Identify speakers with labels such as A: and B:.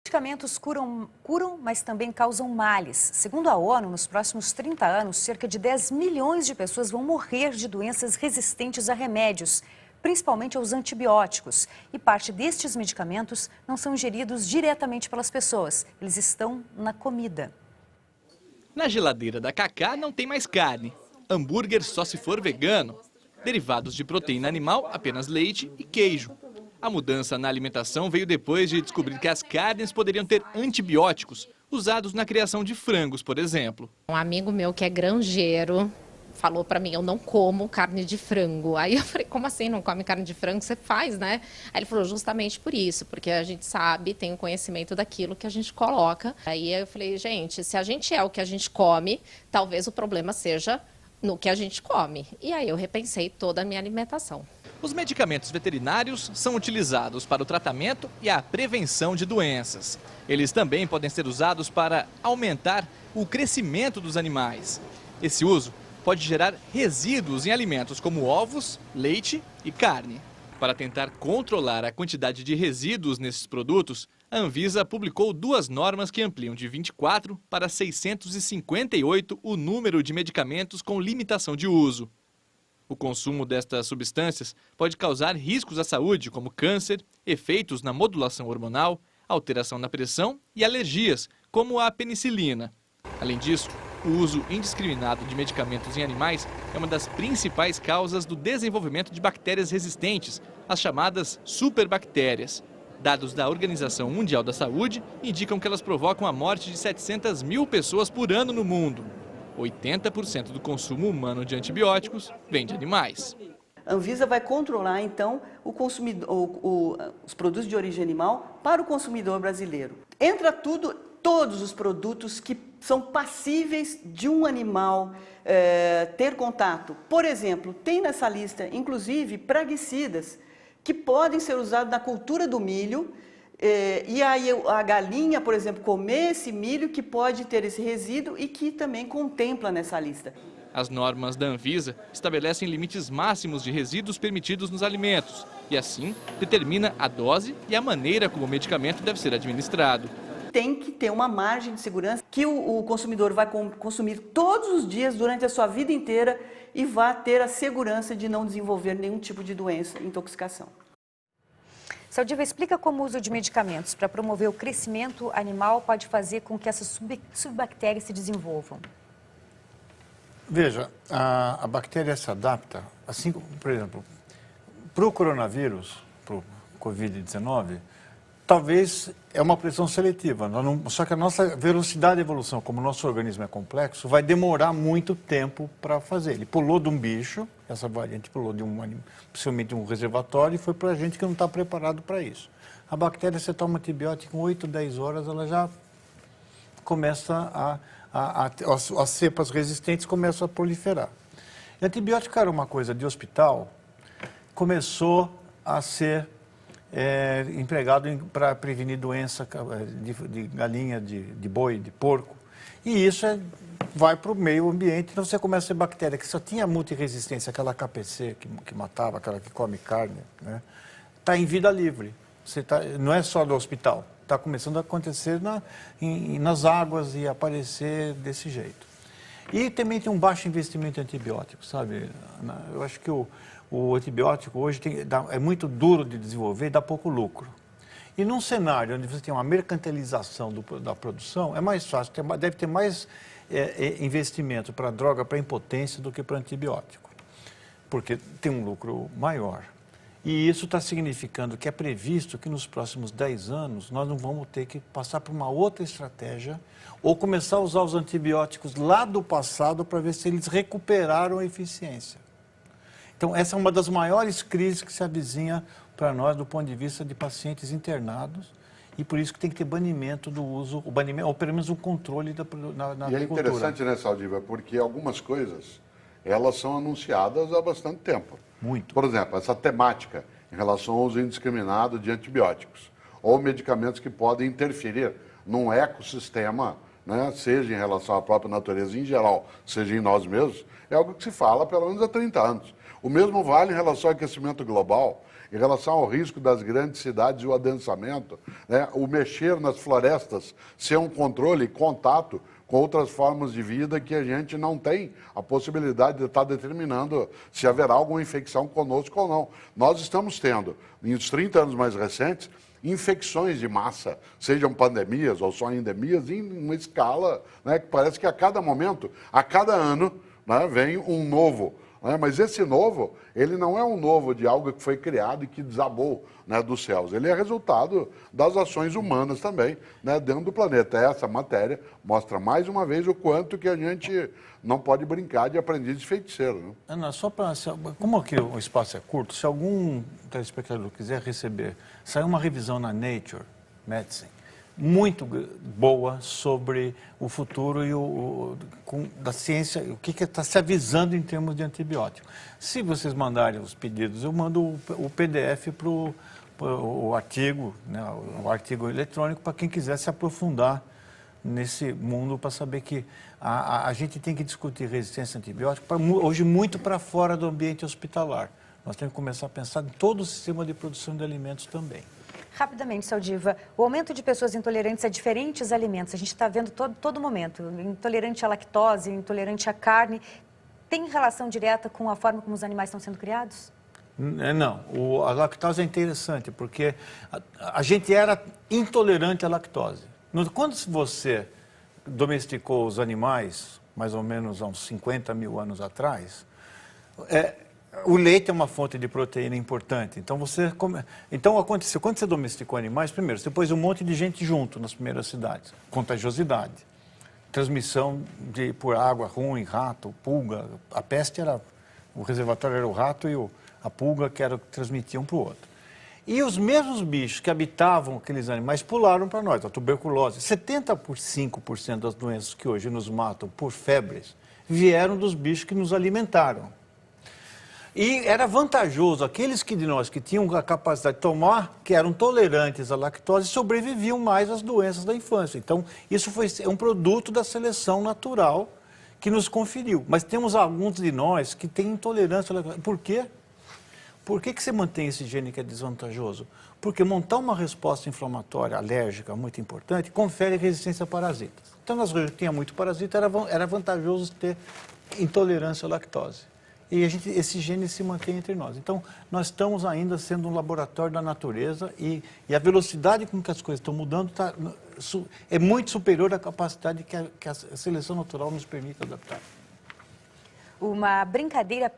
A: Medicamentos curam, mas também causam males. Segundo a ONU, nos próximos 30 anos, cerca de 10 milhões de pessoas vão morrer de doenças resistentes a remédios, principalmente aos antibióticos. E parte destes medicamentos não são ingeridos diretamente pelas pessoas, eles estão na comida.
B: Na geladeira da Cacá não tem mais carne. Hambúrguer só se for vegano. Derivados de proteína animal, apenas leite e queijo. A mudança na alimentação veio depois de descobrir que as carnes poderiam ter antibióticos, usados na criação de frangos, por exemplo.
C: Um amigo meu que é granjeiro falou para mim, eu não como carne de frango. Aí eu falei, como assim não come carne de frango? Você faz, né? Aí ele falou, justamente por isso, porque a gente sabe, tem o conhecimento daquilo que a gente coloca. Aí eu falei, gente, se a gente é o que a gente come, talvez o problema seja no que a gente come. E aí eu repensei toda a minha alimentação.
B: Os medicamentos veterinários são utilizados para o tratamento e a prevenção de doenças. Eles também podem ser usados para aumentar o crescimento dos animais. Esse uso pode gerar resíduos em alimentos como ovos, leite e carne. Para tentar controlar a quantidade de resíduos nesses produtos, a Anvisa publicou 2 normas que ampliam de 24 para 658 o número de medicamentos com limitação de uso. O consumo destas substâncias pode causar riscos à saúde, como câncer, efeitos na modulação hormonal, alteração na pressão e alergias, como a penicilina. Além disso, o uso indiscriminado de medicamentos em animais é uma das principais causas do desenvolvimento de bactérias resistentes, as chamadas superbactérias. Dados da Organização Mundial da Saúde indicam que elas provocam a morte de 700 mil pessoas por ano no mundo. 80% do consumo humano de antibióticos vem de animais.
D: A Anvisa vai controlar, então, os produtos de origem animal para o consumidor brasileiro. Entra todos os produtos que são passíveis de um animal ter contato. Por exemplo, tem nessa lista, inclusive, praguicidas, que podem ser usados na cultura do milho, e aí a galinha, por exemplo, comer esse milho que pode ter esse resíduo e que também contempla nessa lista.
B: As normas da Anvisa estabelecem limites máximos de resíduos permitidos nos alimentos e, assim, determina a dose e a maneira como o medicamento deve ser administrado.
D: Tem que ter uma margem de segurança que o consumidor vai consumir todos os dias durante a sua vida inteira e vai ter a segurança de não desenvolver nenhum tipo de doença, intoxicação.
A: Saldiva, explica como o uso de medicamentos para promover o crescimento animal pode fazer com que essas subbactérias se desenvolvam.
E: Veja, a bactéria se adapta, assim, por exemplo, para o coronavírus, para o Covid-19, talvez é uma pressão seletiva. Só que a nossa velocidade de evolução, como o nosso organismo é complexo, vai demorar muito tempo para fazer. Ele pulou de um bicho, essa variante pulou de possivelmente um reservatório, e foi para a gente que não está preparado para isso. A bactéria, você toma antibiótico em 8, 10 horas, ela já começa as cepas resistentes começam a proliferar. E antibiótico era uma coisa de hospital, começou a ser empregado para prevenir doença de galinha, de boi, de porco. E isso vai para o meio ambiente, então você começa a ter bactéria que só tinha multiresistência, aquela KPC que matava, aquela que come carne, né? Está em vida livre. Não é só do hospital, está começando a acontecer nas águas e aparecer desse jeito. E também tem um baixo investimento em antibióticos, sabe? Eu acho que o antibiótico hoje é muito duro de desenvolver e dá pouco lucro. E num cenário onde você tem uma mercantilização da produção, é mais fácil, deve ter mais investimento para droga, para impotência, do que para antibiótico, porque tem um lucro maior. E isso está significando que é previsto que nos próximos 10 anos nós não vamos ter que passar por uma outra estratégia ou começar a usar os antibióticos lá do passado para ver se eles recuperaram a eficiência. Então, essa é uma das maiores crises que se avizinha para nós do ponto de vista de pacientes internados e por isso que tem que ter banimento do uso, ou pelo menos um controle na agricultura.
F: E é interessante, né, Saldiva, porque algumas coisas, elas são anunciadas há bastante tempo.
E: Muito.
F: Por exemplo, essa temática em relação ao uso indiscriminado de antibióticos ou medicamentos que podem interferir num ecossistema, né, seja em relação à própria natureza em geral, seja em nós mesmos, é algo que se fala há pelo menos há 30 anos. O mesmo vale em relação ao aquecimento global, em relação ao risco das grandes cidades e o adensamento, né, o mexer nas florestas ser um controle e contato com outras formas de vida que a gente não tem a possibilidade de estar determinando se haverá alguma infecção conosco ou não. Nós estamos tendo, nos 30 anos mais recentes, infecções de massa, sejam pandemias ou só endemias, em uma escala, né, que parece que a cada momento, a cada ano, né, vem um novo. Né, mas esse novo, ele não é um novo de algo que foi criado e que desabou, né, dos céus. Ele é resultado das ações humanas também, né, dentro do planeta. Essa matéria mostra mais uma vez o quanto que a gente não pode brincar de aprendiz de feiticeiro. Né?
E: Ana, só para... Como aqui o espaço é curto, se algum telespectador quiser receber, saiu uma revisão na Nature Medicine, muito boa sobre o futuro e da ciência, o que está se avisando em termos de antibiótico. Se vocês mandarem os pedidos, eu mando o PDF para o artigo, né, o artigo eletrônico, para quem quiser se aprofundar nesse mundo, para saber que a gente tem que discutir resistência a antibiótico hoje muito para fora do ambiente hospitalar. Nós temos que começar a pensar em todo o sistema de produção de alimentos também.
A: Rapidamente, Saldiva, o aumento de pessoas intolerantes a diferentes alimentos, a gente está vendo todo momento, intolerante à lactose, intolerante à carne, tem relação direta com a forma como os animais estão sendo criados?
E: Não, a lactose é interessante, porque a gente era intolerante à lactose. Quando você domesticou os animais, mais ou menos há uns 50 mil anos atrás, o leite é uma fonte de proteína importante. Então aconteceu, quando você domesticou animais, primeiro, você pôs um monte de gente junto nas primeiras cidades. Contagiosidade, transmissão por água ruim, rato, pulga. A peste o reservatório era o rato e a pulga que transmitiam para o outro. E os mesmos bichos que habitavam aqueles animais pularam para nós. A tuberculose, 75% das doenças que hoje nos matam por febres vieram dos bichos que nos alimentaram. E era vantajoso, aqueles de nós que tinham a capacidade de tomar, que eram tolerantes à lactose, sobreviviam mais às doenças da infância. Então, isso é um produto da seleção natural que nos conferiu. Mas temos alguns de nós que têm intolerância à lactose. Por quê? Por que você mantém esse gene que é desvantajoso? Porque montar uma resposta inflamatória alérgica muito importante confere resistência a parasitas. Então, nas regiões que tinha muito parasita, era vantajoso ter intolerância à lactose. E esse gene se mantém entre nós. Então, nós estamos ainda sendo um laboratório da natureza e a velocidade com que as coisas estão mudando é muito superior à capacidade que a seleção natural nos permite adaptar.
A: Uma brincadeira